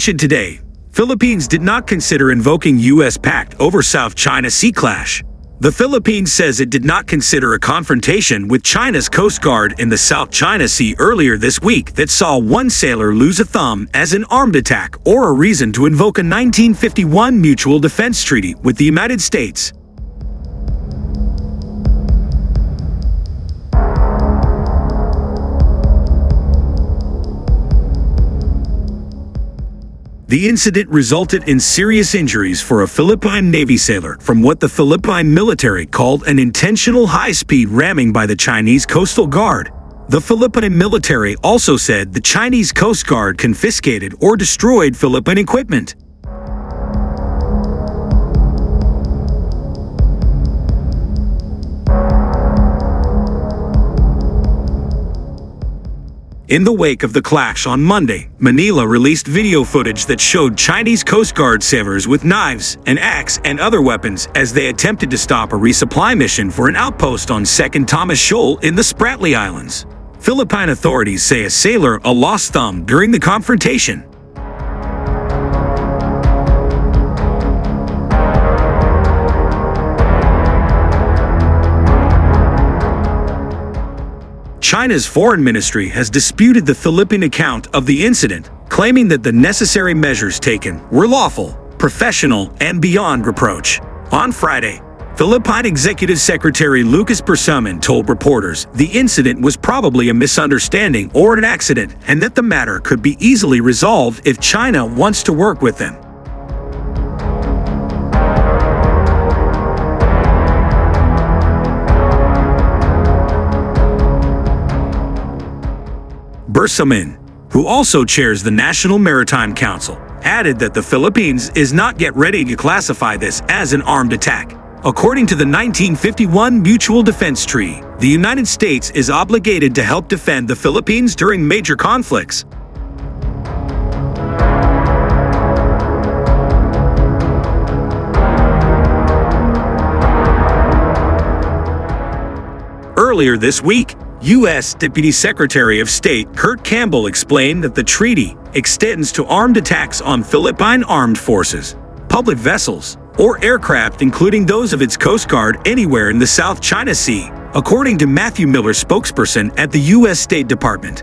mentioned today, Philippines did not consider invoking U.S. pact over South China Sea clash. The Philippines says it did not consider a confrontation with China's Coast Guard in the South China Sea earlier this week that saw one sailor lose a thumb as an armed attack or a reason to invoke a 1951 mutual defense treaty with the United States. The incident resulted in serious injuries for a Philippine Navy sailor from what the Philippine military called an intentional high-speed ramming by the Chinese Coastal Guard. The Philippine military also said the Chinese Coast Guard confiscated or destroyed Philippine equipment. In the wake of the clash on Monday, Manila released video footage that showed Chinese Coast Guard sailors with knives, an axe, and other weapons as they attempted to stop a resupply mission for an outpost on 2nd Thomas Shoal in the Spratly Islands. Philippine authorities say a sailor a lost thumb during the confrontation. China's foreign ministry has disputed the Philippine account of the incident, claiming that the necessary measures taken were lawful, professional, and beyond reproach. On Friday, Philippine Executive Secretary Lucas Bersamin told reporters the incident was probably a misunderstanding or an accident and that the matter could be easily resolved if China wants to work with them. Bersamin, who also chairs the National Maritime Council, added that the Philippines is not yet ready to classify this as an armed attack. According to the 1951 Mutual Defense Treaty, the United States is obligated to help defend the Philippines during major conflicts. Earlier this week, U.S. Deputy Secretary of State Kurt Campbell explained that the treaty extends to armed attacks on Philippine armed forces, public vessels, or aircraft including those of its Coast Guard anywhere in the South China Sea, according to Matthew Miller, spokesperson at the U.S. State Department.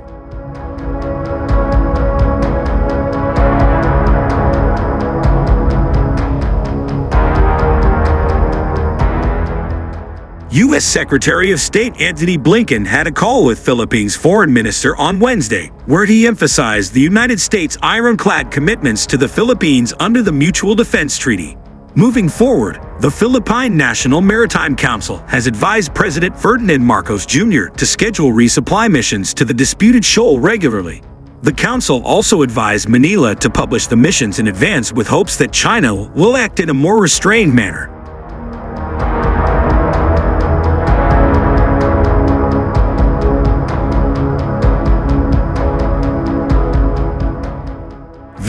U.S. Secretary of State Antony Blinken had a call with Philippines Foreign Minister on Wednesday, where he emphasized the United States' ironclad commitments to the Philippines under the Mutual Defense Treaty. Moving forward, the Philippine National Maritime Council has advised President Ferdinand Marcos Jr. to schedule resupply missions to the disputed shoal regularly. The council also advised Manila to publish the missions in advance with hopes that China will act in a more restrained manner.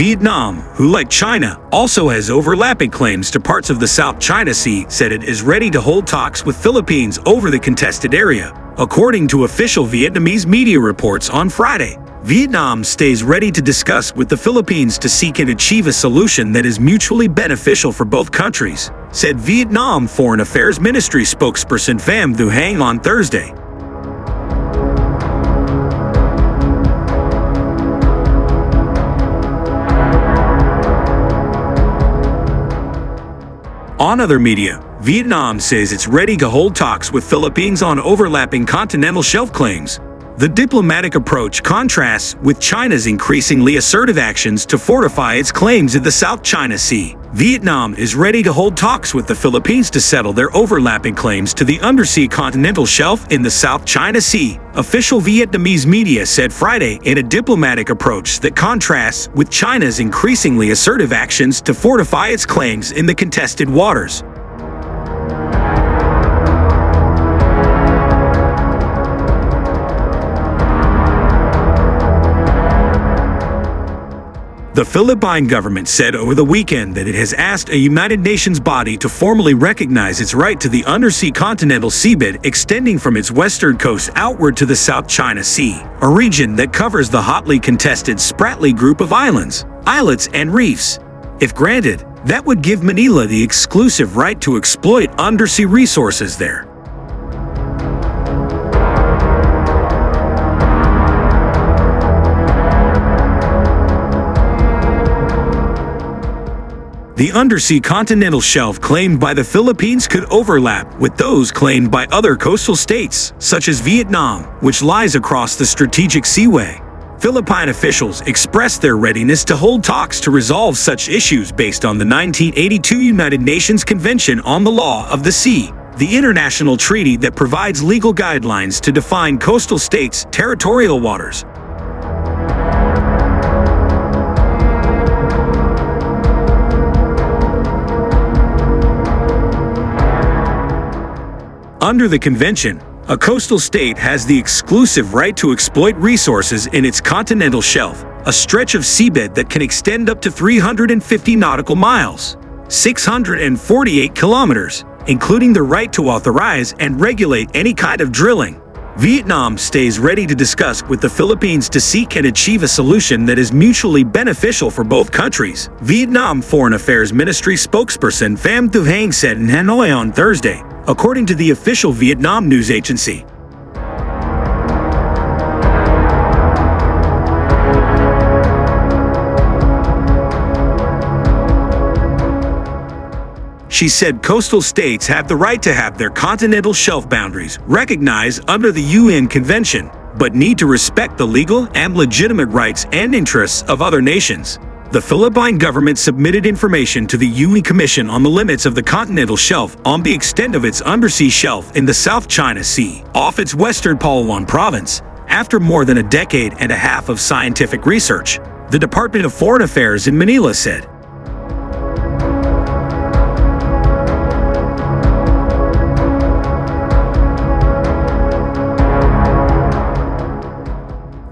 Vietnam, who like China, also has overlapping claims to parts of the South China Sea, said it is ready to hold talks with Philippines over the contested area. According to official Vietnamese media reports on Friday, Vietnam stays ready to discuss with the Philippines to seek and achieve a solution that is mutually beneficial for both countries, said Vietnam Foreign Affairs Ministry spokesperson Pham Thu Hang on Thursday. On other media, Vietnam says it's ready to hold talks with Philippines on overlapping continental shelf claims. The diplomatic approach contrasts with China's increasingly assertive actions to fortify its claims in the South China Sea. Vietnam is ready to hold talks with the Philippines to settle their overlapping claims to the undersea continental shelf in the South China Sea, official Vietnamese media said Friday, in a diplomatic approach that contrasts with China's increasingly assertive actions to fortify its claims in the contested waters. The Philippine government said over the weekend that it has asked a United Nations body to formally recognize its right to the undersea continental seabed extending from its western coast outward to the South China Sea, a region that covers the hotly contested Spratly group of islands, islets, and reefs. If granted, that would give Manila the exclusive right to exploit undersea resources there. The undersea continental shelf claimed by the Philippines could overlap with those claimed by other coastal states, such as Vietnam, which lies across the strategic seaway. Philippine officials expressed their readiness to hold talks to resolve such issues based on the 1982 United Nations Convention on the Law of the Sea, the international treaty that provides legal guidelines to define coastal states' territorial waters. Under the convention, a coastal state has the exclusive right to exploit resources in its continental shelf, a stretch of seabed that can extend up to 350 nautical miles, 648 kilometers, including the right to authorize and regulate any kind of drilling. Vietnam stays ready to discuss with the Philippines to seek and achieve a solution that is mutually beneficial for both countries, Vietnam Foreign Affairs Ministry spokesperson Pham Thu Hang said in Hanoi on Thursday, according to the official Vietnam news agency. She said coastal states have the right to have their continental shelf boundaries recognized under the UN Convention, but need to respect the legal and legitimate rights and interests of other nations. The Philippine government submitted information to the UN Commission on the limits of the continental shelf on the extent of its undersea shelf in the South China Sea, off its western Palawan province, after more than a decade and a half of scientific research, the Department of Foreign Affairs in Manila said.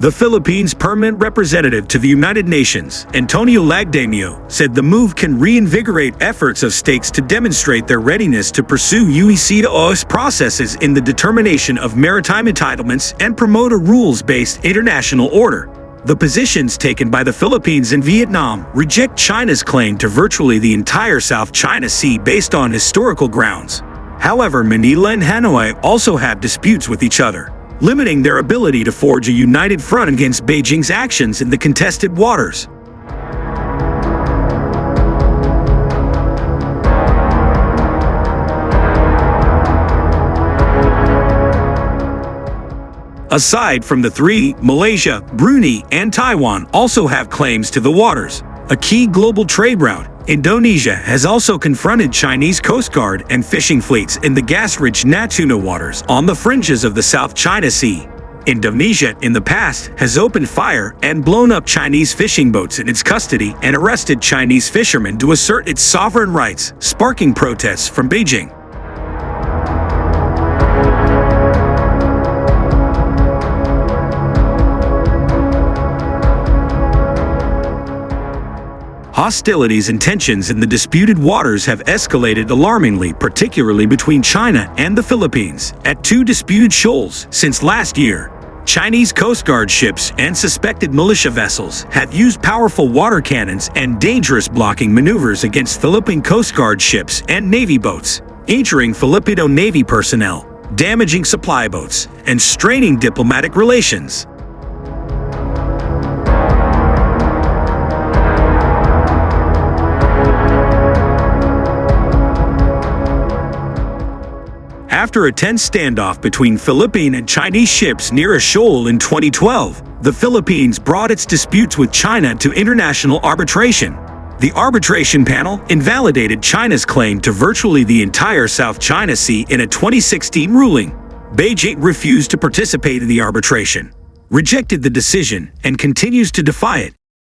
The Philippines' permanent representative to the United Nations, Antonio Lagdamio, said the move can reinvigorate efforts of states to demonstrate their readiness to pursue UECOS processes in the determination of maritime entitlements and promote a rules-based international order. The positions taken by the Philippines and Vietnam reject China's claim to virtually the entire South China Sea based on historical grounds. However, Manila and Hanoi also have disputes with each other, limiting their ability to forge a united front against Beijing's actions in the contested waters. Aside from the three, Malaysia, Brunei, and Taiwan also have claims to the waters, a key global trade route. Indonesia has also confronted Chinese Coast Guard and fishing fleets in the gas-rich Natuna waters on the fringes of the South China Sea. Indonesia, in the past, has opened fire and blown up Chinese fishing boats in its custody and arrested Chinese fishermen to assert its sovereign rights, sparking protests from Beijing. Hostilities and tensions in the disputed waters have escalated alarmingly, particularly between China and the Philippines, at two disputed shoals since last year. Chinese Coast Guard ships and suspected militia vessels have used powerful water cannons and dangerous blocking maneuvers against Philippine Coast Guard ships and Navy boats, injuring Filipino Navy personnel, damaging supply boats, and straining diplomatic relations. After a tense standoff between Philippine and Chinese ships near a shoal in 2012, the Philippines brought its disputes with China to international arbitration. The arbitration panel invalidated China's claim to virtually the entire South China Sea in a 2016 ruling. Beijing refused to participate in the arbitration, rejected the decision, and continues to defy it,